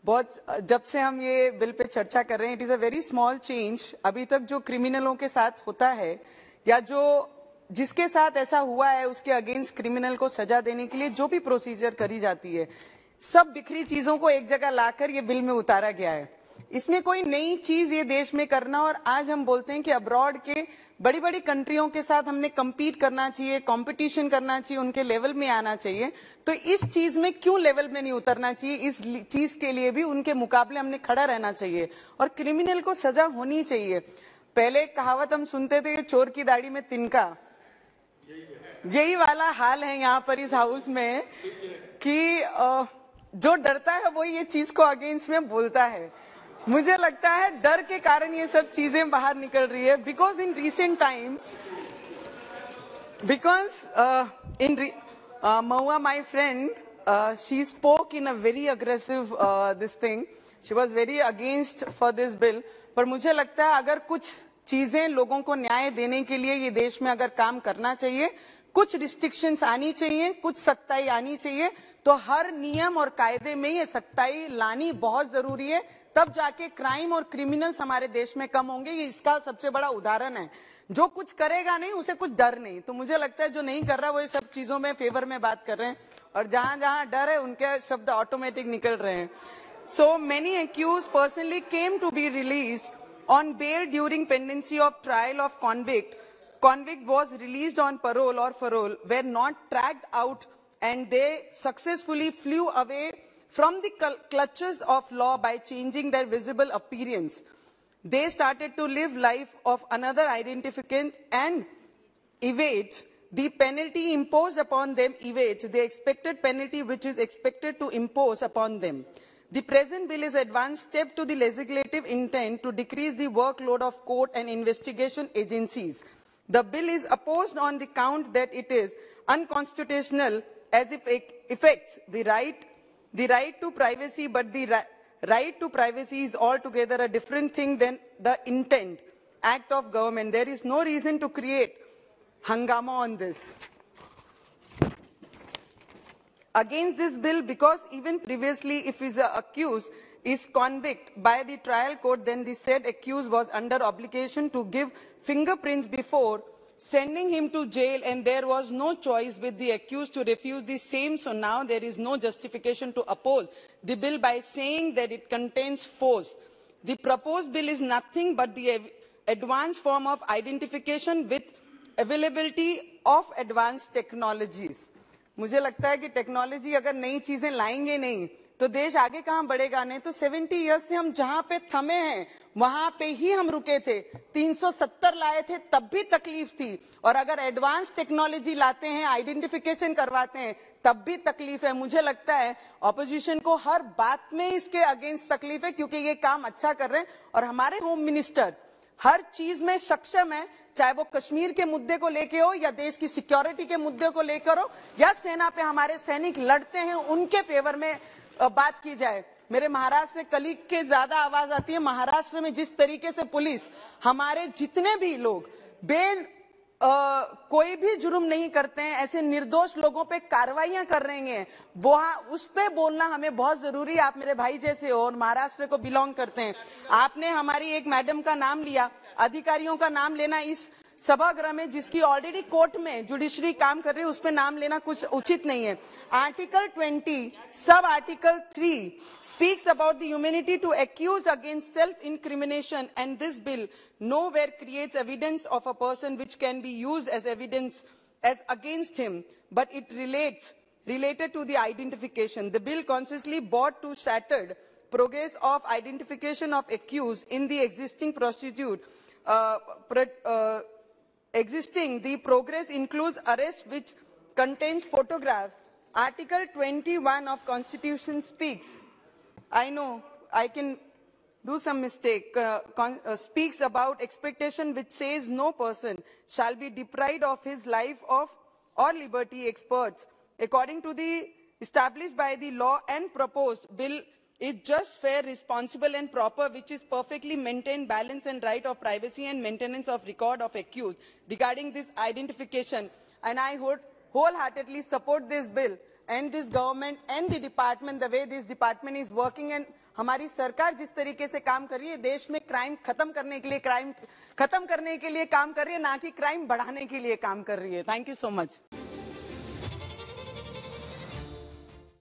बहुत जब से हम ये बिल पे चर्चा कर रहे हैं, it is a very small change. अभी तक जो क्रिमिनलों के साथ होता है या जो जिसके साथ ऐसा हुआ है उसके अगेंस्ट क्रिमिनल को सजा देने के लिए जो भी प्रोसीजर करी जाती है, सब बिखरी चीजों को एक जगह लाकर ये बिल में उतारा गया है। इसमें कोई नई चीज ये देश में करना, और आज हम बोलते हैं कि अब्रॉड के बड़ी बड़ी कंट्रियों के साथ हमने compete करना चाहिए, कंपटीशन करना चाहिए, उनके लेवल में आना चाहिए। तो इस चीज में क्यों लेवल में नहीं उतरना चाहिए? इस चीज के लिए भी उनके मुकाबले हमने खड़ा रहना चाहिए और क्रिमिनल को सजा होनी चाहिए। पहले कहावत हम सुनते थे, चोर की दाढ़ी में तिनका। यही वाला हाल है यहाँ पर इस हाउस में कि जो डरता है वो ये चीज को अगेंस्ट में बोलता है। मुझे लगता है डर के कारण ये सब चीजें बाहर निकल रही है। Because in recent times, Mahua, my friend, she spoke in a very aggressive this thing. She was very against for this bill. पर मुझे लगता है अगर कुछ चीजें लोगों को न्याय देने के लिए ये देश में अगर काम करना चाहिए, कुछ रिस्ट्रिक्शंस आनी चाहिए, कुछ सख्ताई आनी चाहिए, तो हर नियम और कायदे में ये सख्ताई लानी बहुत जरूरी है। तब जाके क्राइम और क्रिमिनल्स हमारे देश में कम होंगे। ये इसका सबसे बड़ा उदाहरण है। जो कुछ करेगा नहीं उसे कुछ डर नहीं। तो मुझे लगता है जो नहीं कर रहा वो ये सब चीजों में फेवर में बात कर रहे हैं, और जहां जहां डर है उनके शब्द ऑटोमेटिक निकल रहे हैं। So many accused personally came to be released on bail during pendency of trial of convict. Convict was released on parole or parole, were not tracked out, and they successfully flew away from the clutches of law by changing their visible appearance. They started to live life of another identificant and evade the penalty imposed upon them, evades the expected penalty which is expected to impose upon them. The present bill is an advanced step to the legislative intent to decrease the workload of court and investigation agencies. The bill is opposed on the count that it is unconstitutional, as it affects the right to privacy, but the right to privacy is altogether a different thing than the intent act of government. There is no reason to create hangama on this. Against this bill, because even previously if is accused is convicted by the trial court, then the said accused was under obligation to give fingerprints before sending him to jail, and there was no choice with the accused to refuse the same. So now there is no justification to oppose the bill by saying that it contains force. The proposed bill is nothing but the advanced form of identification with availability of advanced technologies. मुझे लगता है कि technology अगर नई चीजें लाएंगे नहीं तो देश आगे कहां बढ़ेगा। नहीं तो 70 इयर्स से हम जहां पे थमे हैं वहां पे ही हम रुके थे। 370 लाए थे तब भी तकलीफ थी, और अगर एडवांस टेक्नोलॉजी लाते हैं, आइडेंटिफिकेशन करवाते हैं, तब भी तकलीफ है। मुझे लगता है ऑपोजिशन को हर बात में इसके अगेंस्ट तकलीफ है, क्योंकि ये काम अच्छा कर रहे हैं और हमारे होम मिनिस्टर हर चीज में सक्षम है, चाहे वो कश्मीर के मुद्दे को लेके हो या देश की सिक्योरिटी के मुद्दे को लेकर हो या सेना पे हमारे सैनिक लड़ते हैं उनके फेवर में बात की जाए। मेरे महाराष्ट्र में कलीग के ज्यादा आवाज आती है। महाराष्ट्र में जिस तरीके से पुलिस हमारे जितने भी लोग कोई भी जुर्म नहीं करते हैं, ऐसे निर्दोष लोगों पे कार्रवाइयां कर रहे हैं, वहां उस पे बोलना हमें बहुत जरूरी है। आप मेरे भाई जैसे हो और महाराष्ट्र को बिलोंग करते हैं। आपने हमारी एक मैडम का नाम लिया, अधिकारियों का नाम लेना इस सभागृह में जिसकी ऑलरेडी कोर्ट में जुडिशरी काम कर रही है, उस पे नाम लेना कुछ उचित नहीं है। Article 20 sub article 3 speaks about the immunity to accuse against self-incrimination, and this bill nowhere creates evidence of a person which can be used as evidence as against him, but it related to the identification. The bill consciously brought to shattered progress of identification of accused in the existing procedure. The progress includes arrest which contains photographs. Article 21 of Constitution speaks. I know I can do some mistake. Speaks about expectation which says no person shall be deprived of his life or liberty. Experts, according to the established by the law and proposed bill, is just, fair, responsible and proper, which is perfectly maintained balance and right of privacy and maintenance of record of accused regarding this identification. And I would wholeheartedly support this bill. and this government and the department, the way this department is working, and हमारी सरकार जिस तरीके से काम कर रही है, देश में क्राइम खत्म करने के लिए काम कर रही है, ना कि क्राइम बढ़ाने के लिए काम कर रही है. Thank you so much.